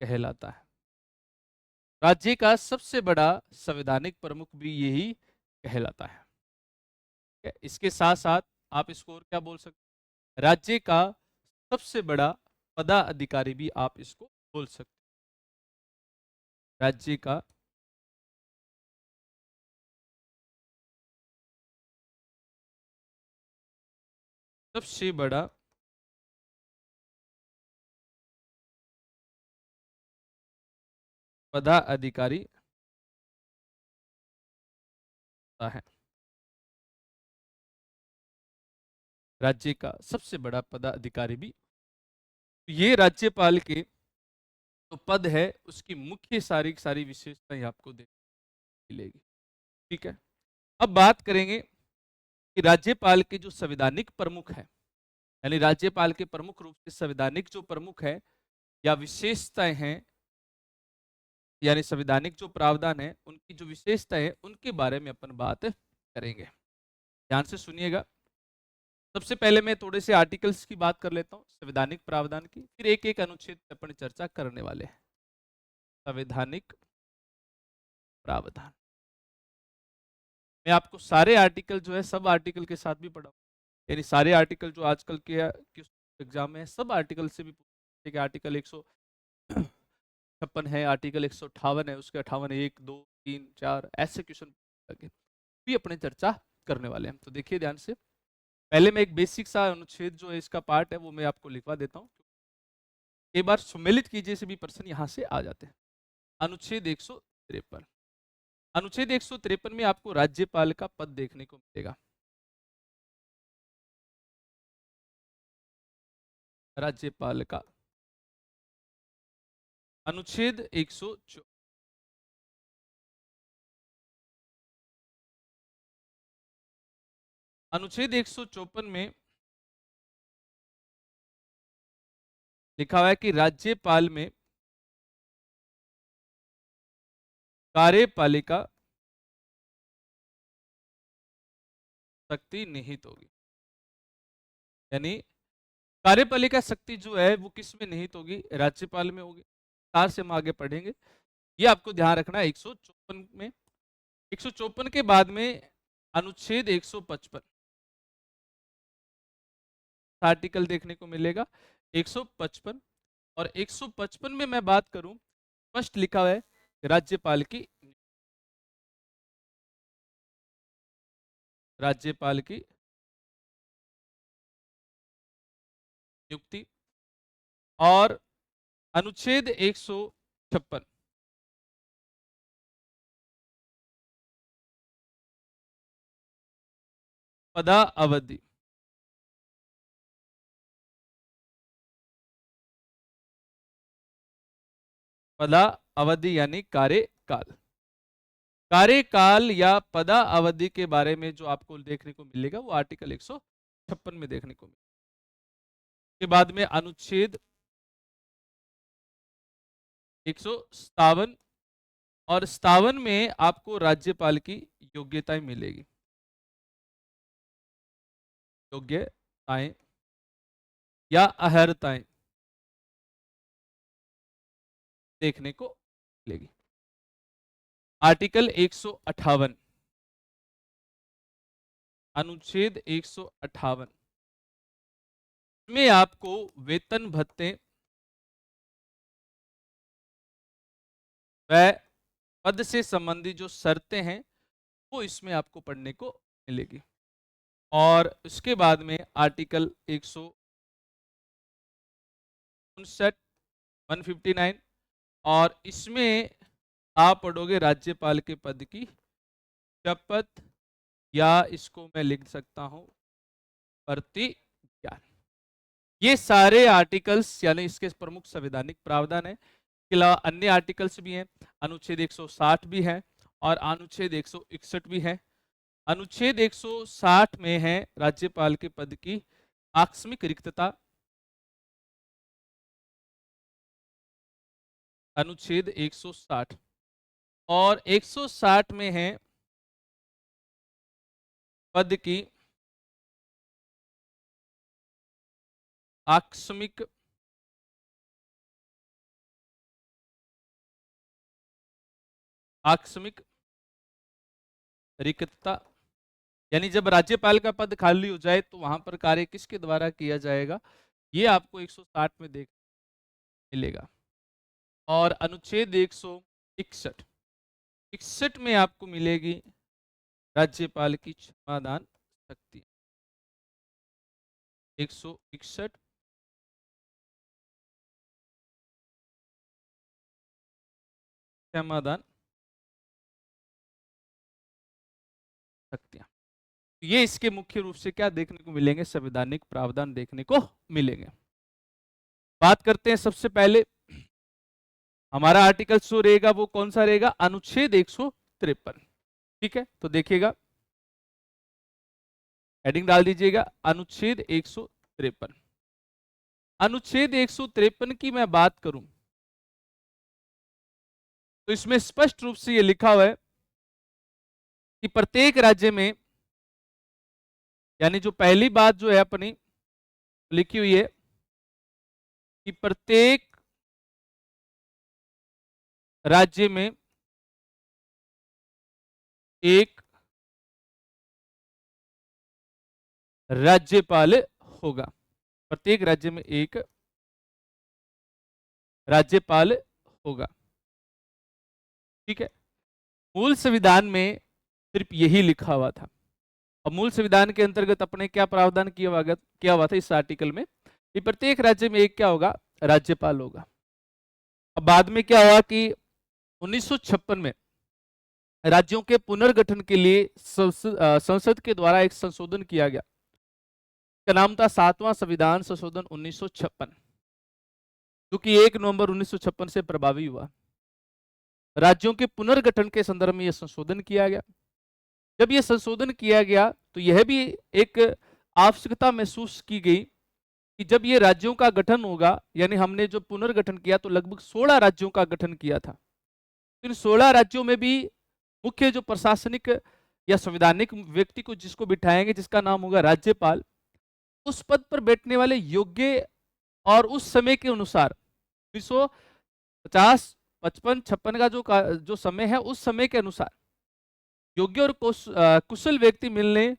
कहलाता है। राज्य का सबसे बड़ा संवैधानिक प्रमुख भी यही कहलाता है। इसके साथ साथ आप इसको और क्या बोल सकते हैं, राज्य का सबसे बड़ा पदाधिकारी भी आप इसको बोल सकते हैं। राज्य का सबसे बड़ा पदाधिकारी है, राज्य का सबसे बड़ा पदाधिकारी भी। ये राज्यपाल के तो पद है उसकी मुख्य सारी सारी विशेषताएं आपको देखने मिलेगी। ठीक है, अब बात करेंगे कि राज्यपाल के जो संवैधानिक प्रमुख है, यानी राज्यपाल के प्रमुख रूप से संवैधानिक जो प्रमुख है या विशेषताएं हैं, यानी संवैधानिक जो प्रावधान है उनकी जो विशेषताएं है उनके बारे में अपन बात करेंगे। ध्यान से सुनिएगा। सबसे पहले मैं थोड़े से आर्टिकल्स की बात कर लेता हूँ संवैधानिक प्रावधान की, फिर एक एक अनुच्छेद पर अपन चर्चा करने वाले हैं। संवैधानिक प्रावधान, मैं आपको सारे आर्टिकल जो है सब आर्टिकल के साथ भी पढ़ाऊँ, यानी सारे आर्टिकल जो आजकल के एग्जाम में है सब आर्टिकल से भी पूछे। आर्टिकल 156 है, आर्टिकल 158 है, उसके 58 1 2 3 4 ऐसे क्वेश्चन भी अपने चर्चा करने वाले हैं। तो देखिए ध्यान से, पहले मैं एक बेसिक सा अनुच्छेद जो है इसका पार्ट है वो मैं आपको लिखवा देता हूँ। एक बार सुमेलित कीजिए से भी प्रश्न यहाँ से आ जाते हैं। अनुच्छेद 153, अनुच्छेद 153 में आपको राज्यपाल का पद देखने को मिलेगा। राज्यपाल का अनुच्छेद 154, अनुच्छेद 154 में लिखा हुआ है कि राज्यपाल में कार्यपालिका शक्ति निहित होगी, यानी कार्यपालिका शक्ति जो है वो किस में निहित होगी, राज्यपाल में होगी। तार से हम आगे पढ़ेंगे, ये आपको ध्यान रखना है। 154 में, 154 के बाद में अनुच्छेद 155 आर्टिकल देखने को मिलेगा 155, और 155 में मैं बात करूं, स्पष्ट लिखा हुआ है राज्यपाल की, राज्यपाल की नियुक्ति। और अनुच्छेद 156 पदा अवधि, पदा अवधि यानी कार्यकाल, कार्यकाल या पदा अवधि के बारे में जो आपको देखने को मिलेगा वो आर्टिकल 156 में देखने को मिलेगा। के बाद में अनुच्छेद 157, और 57 में आपको राज्यपाल की योग्यताएं मिलेगी, योग्यताएं या अहर्ताएं देखने को मिलेगी। आर्टिकल 158, अनुच्छेद 158 में आपको वेतन भत्ते व पद से संबंधित जो शर्तें हैं वो इसमें आपको पढ़ने को मिलेगी। और उसके बाद में आर्टिकल 159, 159, और इसमें आप पढ़ोगे राज्यपाल के पद की शपथ, या इसको मैं लिख सकता हूं प्रतिज्ञा। ये सारे आर्टिकल्स यानी इसके प्रमुख संवैधानिक प्रावधान है। इसके अलावा अन्य आर्टिकल्स भी हैं, अनुच्छेद 160 भी है और अनुच्छेद 161 भी है। अनुच्छेद 160 में है राज्यपाल के पद की आकस्मिक रिक्तता, अनुच्छेद 160, और 160 में है पद की आकस्मिक आकस्मिक रिक्तता, यानी जब राज्यपाल का पद खाली हो जाए तो वहां पर कार्य किसके द्वारा किया जाएगा, ये आपको 160 में देख मिलेगा। और अनुच्छेद 161, 61 में आपको मिलेगी राज्यपाल की क्षमादान शक्ति। 161 क्षमादान शक्तियां, ये इसके मुख्य रूप से क्या देखने को मिलेंगे, संवैधानिक प्रावधान देखने को मिलेंगे। बात करते हैं सबसे पहले हमारा आर्टिकल जो रहेगा वो कौन सा रहेगा, अनुच्छेद 153। ठीक है, तो देखिएगा, हेडिंग डाल दीजिएगा अनुच्छेद 153। अनुच्छेद 153 की मैं बात करूं तो इसमें स्पष्ट रूप से यह लिखा हुआ है कि प्रत्येक राज्य में, यानी जो पहली बात जो है अपनी लिखी हुई है कि प्रत्येक राज्य में एक राज्यपाल होगा। प्रत्येक राज्य में एक राज्यपाल होगा। ठीक है, मूल संविधान में सिर्फ यही लिखा हुआ था। और मूल संविधान के अंतर्गत अपने क्या प्रावधान किया हुआ था इस आर्टिकल में कि प्रत्येक राज्य में एक क्या होगा, राज्यपाल होगा। अब बाद में क्या हुआ कि 1956 में राज्यों के पुनर्गठन के लिए संसद के द्वारा एक संशोधन किया गया। का नाम था 7वां संविधान संशोधन 1956, जो कि 1 नवंबर 1956 से प्रभावी हुआ। राज्यों के पुनर्गठन के संदर्भ में यह संशोधन किया गया। जब यह संशोधन किया गया तो यह भी एक आवश्यकता महसूस की गई कि जब ये राज्यों का गठन होगा, यानी हमने जो पुनर्गठन किया तो लगभग 16 राज्यों का गठन किया था। इन 16 राज्यों में भी मुख्य जो प्रशासनिक या संवैधानिक व्यक्ति को जिसको बिठाएंगे, जिसका नाम होगा राज्यपाल, उस पद पर बैठने वाले योग्य और उस समय के अनुसार 1950, 55, 56 का जो समय है, उस समय के अनुसार योग्य और कुशल व्यक्ति मिलने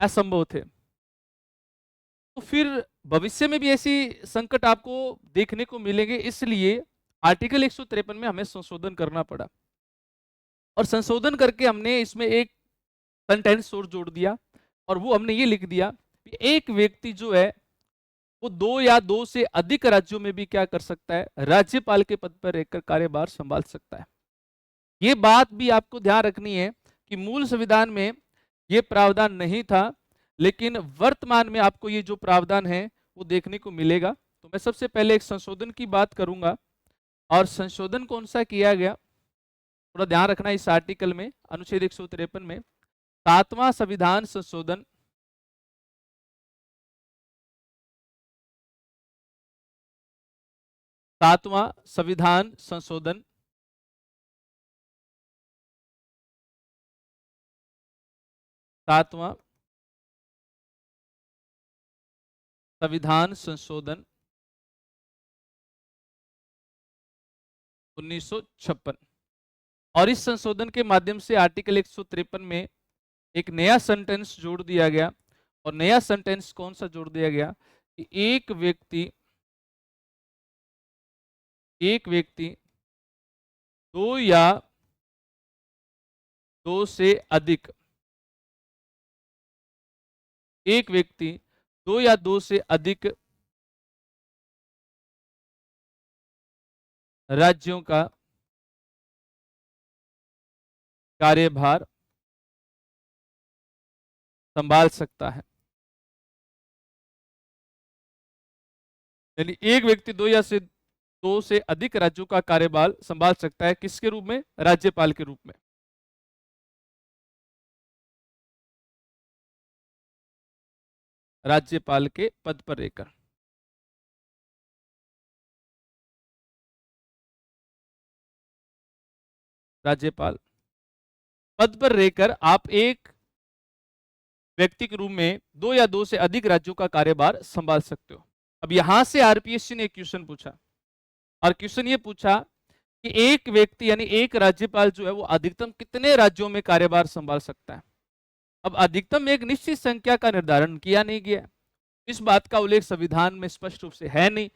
असंभव थे। तो फिर भविष्य में भी ऐसी संकट आपको देखने को मिलेंगे, इसलिए आर्टिकल 153 में हमें संशोधन करना पड़ा। और संशोधन करके हमने इसमें एक सेंटेंस और जोड़ दिया, और वो हमने ये लिख दिया कि एक व्यक्ति जो है वो 2 या 2 से अधिक राज्यों में भी क्या कर सकता है, राज्यपाल के पद पर रहकर कार्यभार संभाल सकता है। ये बात भी आपको ध्यान रखनी है कि मूल संविधान में ये प्रावधान नहीं था, लेकिन वर्तमान में आपको ये जो प्रावधान है वो देखने को मिलेगा। तो मैं सबसे पहले एक संशोधन की बात करूंगा, और संशोधन कौन सा किया गया थोड़ा ध्यान रखना। इस आर्टिकल में अनुच्छेद 153 में 7वां संविधान संशोधन 7वां संविधान संशोधन 7वां संविधान संशोधन 1956, और इस संशोधन के माध्यम से आर्टिकल 153 में एक नया सेंटेंस जोड़ दिया गया। और नया सेंटेंस कौन सा जोड़ दिया गया कि एक व्यक्ति 2 या 2 से अधिक, एक व्यक्ति 2 या 2 से अधिक राज्यों का कार्यभार संभाल सकता है। यानी एक व्यक्ति 2 से अधिक राज्यों का कार्यभार संभाल सकता है, किसके रूप में, राज्यपाल के रूप में। राज्यपाल के पद पर रहकर। राज्यपाल पद पर रहकर आप एक व्यक्ति के रूप में 2 या 2 से अधिक राज्यों का कार्यभार संभाल सकते हो। अब यहां से आरपीएससी ने एक क्वेश्चन पूछा, और क्वेश्चन ये पूछा कि एक व्यक्ति यानी एक राज्यपाल जो है वो अधिकतम कितने राज्यों में कार्यभार संभाल सकता है। अब अधिकतम एक निश्चित संख्या का निर्धारण किया नहीं गया, इस बात का उल्लेख संविधान में स्पष्ट रूप से है नहीं,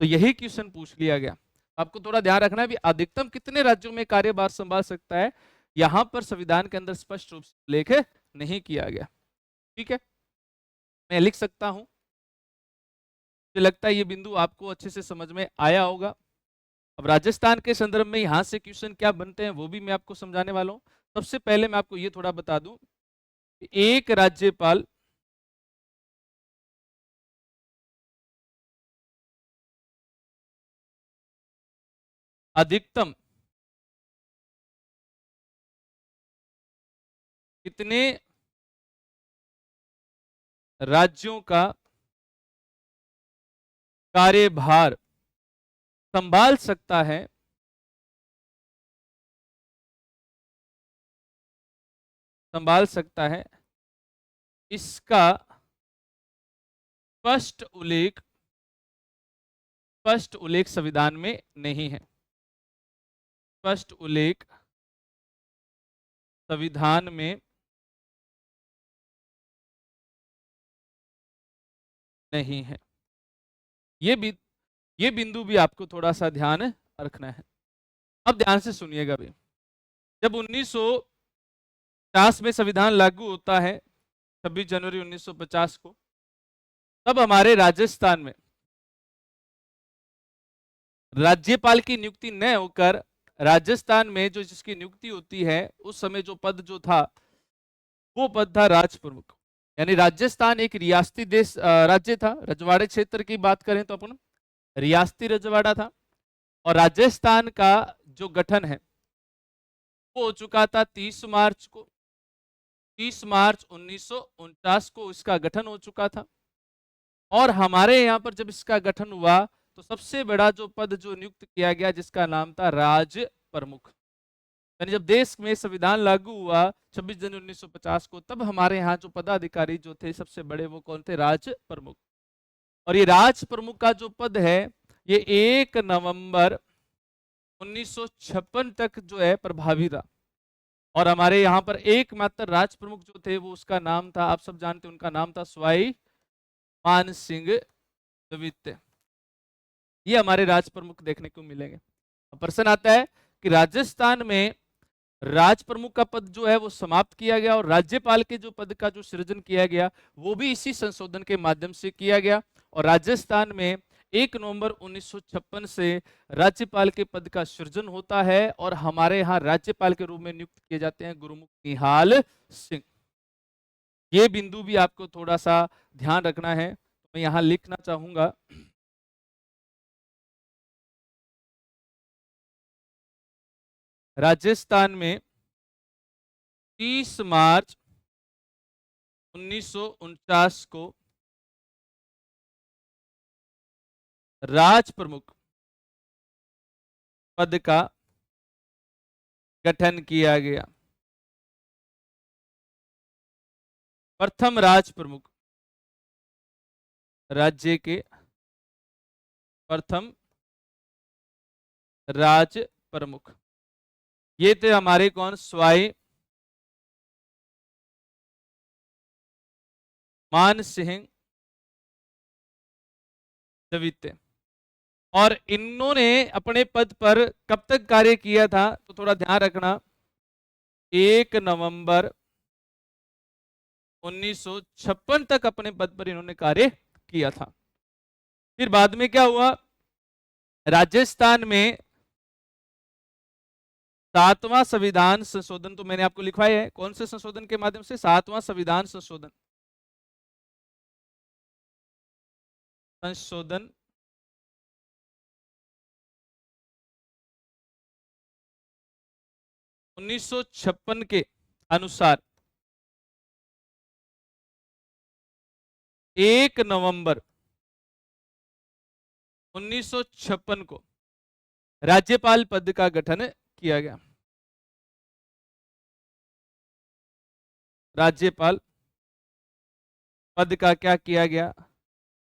तो यही क्वेश्चन पूछ लिया गया। आपको थोड़ा ध्यान रखना है भी अधिकतम कितने राज्यों में कार्यभार संभाल सकता है, यहां पर संविधान के अंदर स्पष्ट रूप से उल्लेख नहीं किया गया। ठीक है, मैं लिख सकता हूं। मुझे लगता है ये बिंदु आपको अच्छे से समझ में आया होगा। अब राजस्थान के संदर्भ में यहां से क्वेश्चन क्या बनते हैं वो भी मैं आपको समझाने वाला हूं। सबसे पहले मैं आपको ये थोड़ा बता दूं, एक राज्यपाल अधिकतम कितने राज्यों का कार्यभार संभाल सकता है, इसका स्पष्ट उल्लेख संविधान में नहीं है। स्पष्ट उल्लेख संविधान में नहीं है। ये बिंदु भी आपको थोड़ा सा ध्यान रखना है। अब ध्यान से सुनिएगा भी, जब 1950 में संविधान लागू होता है, 26 जनवरी 1950 को, तब हमारे राजस्थान में राज्यपाल की नियुक्ति न होकर राजस्थान में जो जिसकी नियुक्ति होती है, उस समय जो पद जो था वो पद था राज प्रमुख। यानी राजस्थान एक रियासती देश राज्य था। रजवाड़े क्षेत्र की बात करें तो अपन रियासती रजवाड़ा था, और राजस्थान का जो गठन है वो हो चुका था 30 मार्च को। 30 मार्च 1949 को इसका गठन हो चुका था। और हमारे यहाँ पर जब इसका गठन हुआ तो सबसे बड़ा जो पद जो नियुक्त किया गया, जिसका नाम था राज प्रमुख। यानी जब देश में संविधान लागू हुआ 26 जनवरी 1950 को, तब हमारे यहाँ जो पदाधिकारी जो थे सबसे बड़े वो कौन थे? राज प्रमुख। और ये राज प्रमुख का जो पद है ये 1 नवंबर 1956 तक जो है प्रभावी था। और हमारे यहाँ पर एकमात्र राज प्रमुख जो थे वो उसका नाम था, आप सब जानते हैं, उनका नाम था सवाई मान सिंह द्वितीय। ये हमारे राज प्रमुख देखने को मिलेंगे। प्रश्न आता है कि राजस्थान में राज प्रमुख का पद जो है वो समाप्त किया गया, और राज्यपाल के जो पद का जो सृजन किया गया वो भी इसी संशोधन के माध्यम से किया गया। और राजस्थान में 1 नवंबर 1956 से राज्यपाल के पद का सृजन होता है, और हमारे यहाँ राज्यपाल के रूप में नियुक्त किए जाते हैं गुरुमुख निहाल सिंह। ये बिंदु भी आपको थोड़ा सा ध्यान रखना है, तो मैं यहाँ लिखना चाहूंगा। राजस्थान में 30 मार्च 1949 को राज प्रमुख पद का गठन किया गया। प्रथम राज प्रमुख, राज्य के प्रथम राज प्रमुख ये थे हमारे कौन? सवाई मान सिंह द्वितीय। और इन्होंने अपने पद पर कब तक कार्य किया था? तो थोड़ा ध्यान रखना, 1 नवंबर 1956 तक अपने पद पर इन्होंने कार्य किया था। फिर बाद में क्या हुआ? राजस्थान में 7वां संविधान संशोधन, तो मैंने आपको लिखवाया है कौन से संशोधन के माध्यम से? 7वां संविधान संशोधन 1956 के अनुसार 1 नवंबर 1956 को राज्यपाल पद का गठन किया गया। राज्यपाल पद का क्या किया गया?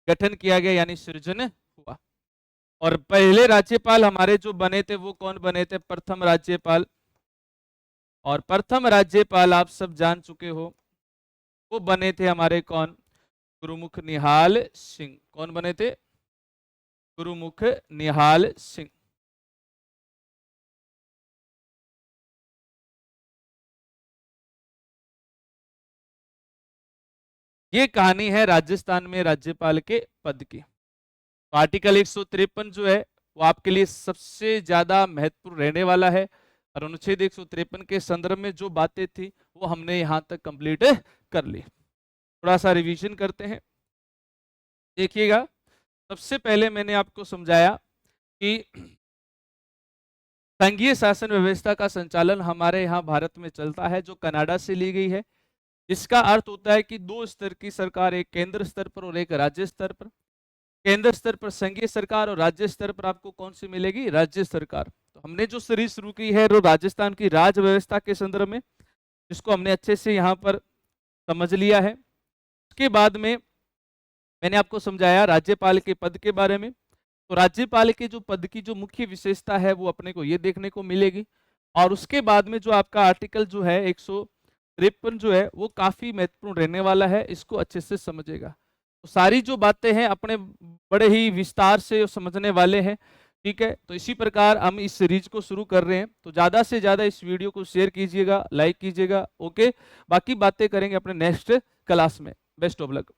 गठन किया गया, यानी सृजन हुआ। और पहले राज्यपाल हमारे जो बने थे वो कौन बने थे? प्रथम राज्यपाल। और प्रथम राज्यपाल आप सब जान चुके हो, वो बने थे हमारे कौन? गुरुमुख निहाल सिंह। कौन बने थे? गुरुमुख निहाल सिंह। ये कहानी है राजस्थान में राज्यपाल के पद की। आर्टिकल 153 जो है वो आपके लिए सबसे ज्यादा महत्वपूर्ण रहने वाला है, और अनुच्छेद 153 के संदर्भ में जो बातें थी वो हमने यहां तक कंप्लीट कर ली। थोड़ा सा रिवीजन करते हैं। देखिएगा, सबसे पहले मैंने आपको समझाया कि संघीय शासन व्यवस्था का संचालन हमारे यहाँ भारत में चलता है, जो कनाडा से ली गई है। इसका अर्थ होता है कि दो स्तर की सरकार, एक केंद्र स्तर पर और एक राज्य स्तर पर। केंद्र स्तर पर संघीय सरकार और राज्य स्तर पर आपको कौन सी मिलेगी? राज्य सरकार। तो हमने जो सीरीज शुरू की है वो राजस्थान की राज व्यवस्था के संदर्भ में, जिसको हमने अच्छे से यहाँ पर समझ लिया है। उसके बाद में मैंने आपको समझाया राज्यपाल के पद के बारे में। तो राज्यपाल के जो पद की जो मुख्य विशेषता है वो अपने को ये देखने को मिलेगी। और उसके बाद में जो आपका आर्टिकल जो है 153 जो है वो काफी महत्वपूर्ण रहने वाला है, इसको अच्छे से समझेगा। तो सारी जो बातें हैं अपने बड़े ही विस्तार से समझने वाले हैं, ठीक है। तो इसी प्रकार हम इस सीरीज को शुरू कर रहे हैं। तो ज्यादा से ज्यादा इस वीडियो को शेयर कीजिएगा, लाइक कीजिएगा, ओके। बाकी बातें करेंगे अपने नेक्स्ट क्लास में। Best of luck.